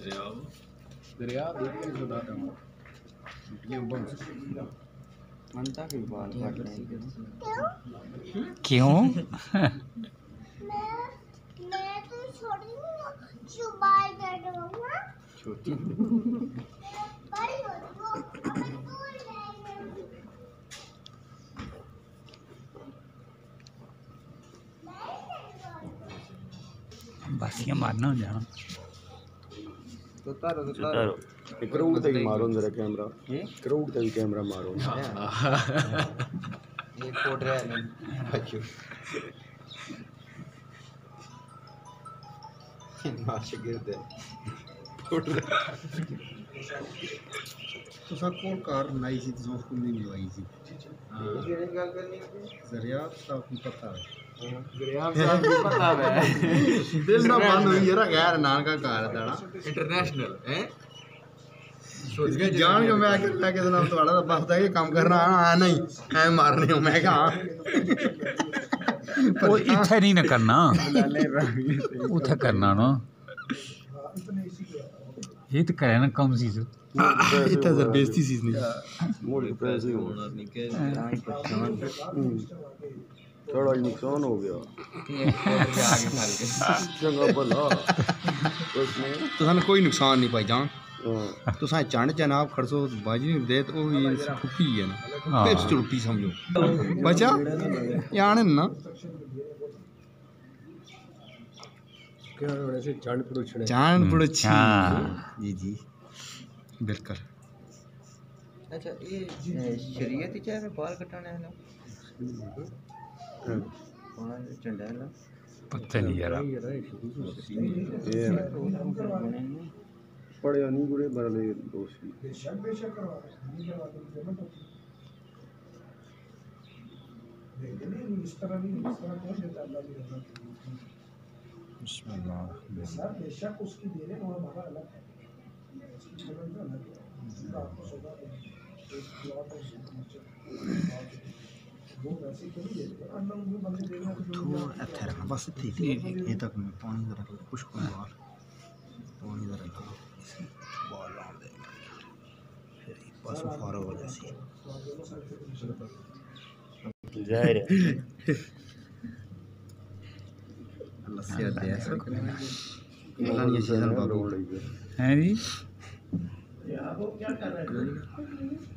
दरिया देख के बता रहा हूँ ये बहुत मनता की बात क्यों? मैं तो छोटी हूँ सुबह कर दूँगा छोटी बड़ी हो तो बासियां मारना हो जाना तो तारो एक करोड़ तक मारो जरा कैमरा ये करोड़ तक कैमरा मारो ये कोड रहा है बच्चों मार्च गिरते कोड तो सब को कार नहीं सी तो उसको नहीं मिलवाई थी ये गल करनी दरिया सब की पता है दरिया साहब को पता है दिल ना बंद हुई जरा गैर नान का कार है दाड़ा इंटरनेशनल हैं इसके जान के मैं के नाम तो वाला बस था कि काम करना आना ही है मारने हो मैं कहा वो इथे नहीं ना करना उथे करना ना ये तो करे ना कम चीज इतना सर बेइज्जती चीज नहीं मोड़ पैसे होना नहीं के टाइम परेशान थोड़ा नुकसान हो गया आगे फल के चंगा भला उसने तो सन कोई नुकसान नहीं पाई जान तो सा चंड जनाब खड़सो बाजी नहीं दे तो ये फुकी है ना फिर चुड़पी समझो बचा यान ना क्या वैसे चांद पड़ोछड़े जी जी बिल्कुल अच्छा ये शरीयत ही चाहे बाल कटाने है ना कौन चंडा है ना पता नहीं यार पढ़े नहीं गुड़े बरले दोस्त बेशक उसकी दे रहे और हमारा अलग है वो वैसे क्यों नहीं देते अननोन भी बंदे दे रहे हैं थोड़ा अच्छा रखना बस थी ये तक मैं पानी जरा कुछ को बाल पानी जरा लगा बाल डाल दे फिर बस फारो हो जैसी जाहिर है अल्लाह से दे ऐसा अल्लाह ने सीजन बाबू हैं जी आप क्या कर रहे हैं